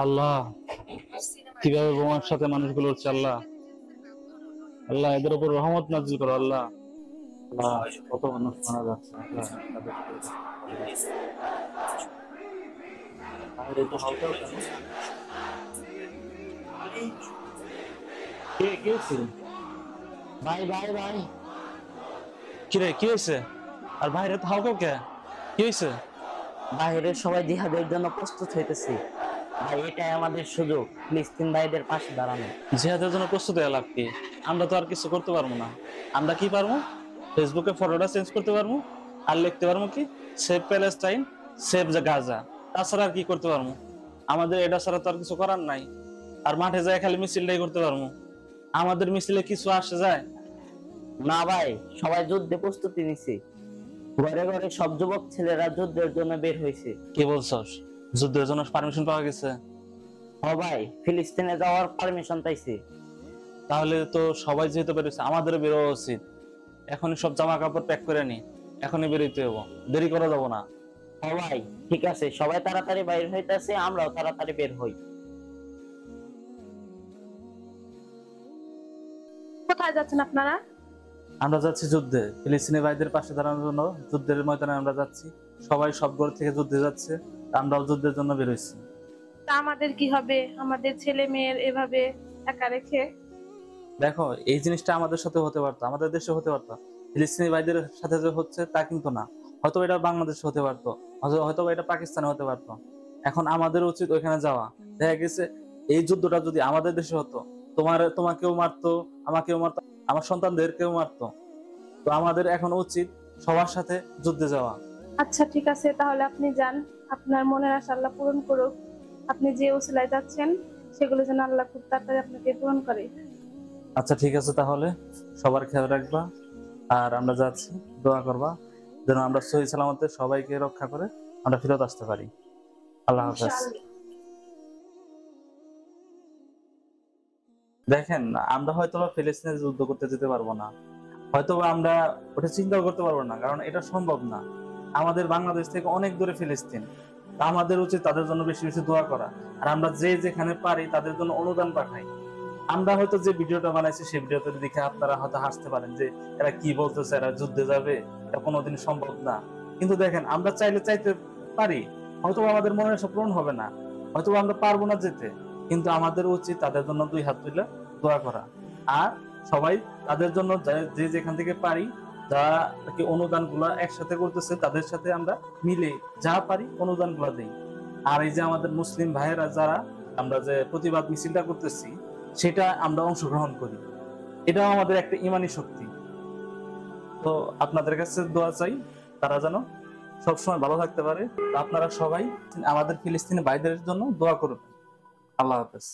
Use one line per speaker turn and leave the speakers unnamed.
আল্লাহ, কিভাবে বোমার সাথে মানুষগুলো হচ্ছে আল্লাহ। আল্লাহ, এদের উপর রহমত নাজিল করো আল্লাহ। আল্লাহ, কত মানুষ মারা যাচ্ছে আল্লাহ, তাদের তো হালকাও কেন? কে হয়েছে? ভাই ভাই ভাই, কিরে কি হয়েছে? আর বাইরে তো হালকাও কে? কি হয়েছে?
বাইরের সবাই জিহাদের জন্য প্রস্তুত হইতেছি। ভাই, এটাই আমাদের সুযোগ ফিলিস্তিন ভাইদের পাশে দাঁড়ানো।
জিহাদের জন্য প্রস্তুত হয়ে লাভ কি? আমরা তো আর কিছু করতে পারবো না। আমরা কি পারবো? ফেসবুকে ফটোটা চেঞ্জ করতে পারবো, আর লিখতে পারবো কি সেভ প্যালেস্টাইন, সেভ গাজা। তাছাড়া আর কি করতে পারবো? আমাদের এটা ছাড়া তো আর কিছু করার নাই। আর মাঠে যায় খালি মিছিলটাই করতে পারবো। আমাদের মিছিলে কিছু আসে যায়?
না ভাই, সবাই যুদ্ধে প্রস্তুতি নিছে। ঘরে ঘরে সব যুবক ছেলেরা যুদ্ধের জন্য বের হয়েছে।
কি বলছস? যুদ্ধের জন্য পারমিশন পাওয়া গেছে?
হ ভাই, ফিলিস্তিনে যাওয়ার পারমিশন পাইছে।
তাহলে তো সবাই যেহেতু বেরোচ্ছে, আমাদেরও বেরোয়া উচিত। এখনই সব জামা কাপড় প্যাক করে নি, এখনই বেরোতে হবো, দেরি করা যাবো না।
হ ভাই, ঠিক আছে, সবাই তাড়াতাড়ি বাইর হইতাছে, আমরাও তাড়াতাড়ি বের হই।
কোথায় যাচ্ছেন আপনারা?
আমরা যাচ্ছি যুদ্ধে, ফিলিস্তিনি ভাইদের পাশে দাঁড়ানোর জন্য যুদ্ধের ময়দানে আমরা যাচ্ছি। সবাই সব ঘর থেকে যুদ্ধে যাচ্ছে, আমরাও যুদ্ধের জন্য বেরোইছি।
তা আমাদের কি হবে, আমাদের ছেলে মেয়ের এভাবে একা রেখে?
দেখো, এই জিনিসটা আমাদের সাথে হতে পারতো, আমাদের দেশে হতে পারতো। ফিলিস্তিনি ভাইদের সাথে যে হচ্ছে তা কিন্তু না। হয়তো এটা বাংলাদেশে হতে পারতো, হয়তো এটা পাকিস্তানে হতে পারতো। এখন আমাদের উচিত ওইখানে যাওয়া। দেখা গেছে এই যুদ্ধটা যদি আমাদের দেশে হতো, তোমাকেও মারতো, আমাকেও মারতো, আমার সন্তানদেরকেও মারতো। তো আমাদের এখন উচিত সবার সাথে যুদ্ধে যাওয়া।
আচ্ছা ঠিক আছে, তাহলে আপনি যান, আপনার মনের আশা আল্লাহ পূরণ করুক। আপনি যে উসিলায় যাচ্ছেন সেগুলো যেন আল্লাহ খুব তাড়াতাড়ি আপনাকে পূরণ করে।
আচ্ছা ঠিক আছে, তাহলে সবার খেয়াল রাখবা। আর আমরা যাচ্ছি, দোয়া করবা যেন আমরা সহি সালামতে সবাইকে রক্ষা করে আমরা ফেরত আসতে পারি। আল্লাহ হাফেজ।
ইনশাআল্লাহ।
দেখেন, আমরা হয়তো ফিলিস্তিনে যুদ্ধ করতে যেতে পারবো না, হয়তো আমরা ওটা চিন্তাও করতে পারবো না, কারণ এটা সম্ভব না। আমাদের বাংলাদেশ থেকে অনেক দূরে ফিলিস্তিন। তা আমাদের উচিত তাদের জন্য বেশি বেশি দোয়া করা। আর আমরা যে যেখানে পারি তাদের জন্য অনুদান পাঠাই। আমরা হয়তো যে ভিডিওটা বানাইছি সেই ভিডিওতে দেখে আপনারা হয়তো হাসতে পারেন যে এরা কি বলতেছে, এরা যুদ্ধে যাবে, এটা কোনোদিন সম্ভব না। কিন্তু দেখেন, আমরা চাইতে পারি। হয়তো আমাদের মনের আশা পূরণ হবে না, হয়তো আমরা পারবো না যেতে, কিন্তু আমাদের উচিত তাদের জন্য দুই হাত তুলে দোয়া করা। আর সবাই তাদের জন্য যে যেখান থেকে পারি, যারা অনুদান গুলা একসাথে করতেছে তাদের সাথে আমরা মিলে যা পারি অনুদান গুলা দিই। আর এই যে আমাদের মুসলিম ভাইয়েরা যারা আমরা যে প্রতিবাদ মিছিলটা করতেছি, সেটা আমরা অংশগ্রহণ করি। এটাও আমাদের একটা ইমানি শক্তি। তো আপনাদের কাছে দোয়া চাই, তারা যেন সবসময় ভালো থাকতে পারে। আপনারা সবাই আমাদের ফিলিস্তিনি ভাইদের জন্য দোয়া করবেন। আল্লাহ হাফেজ।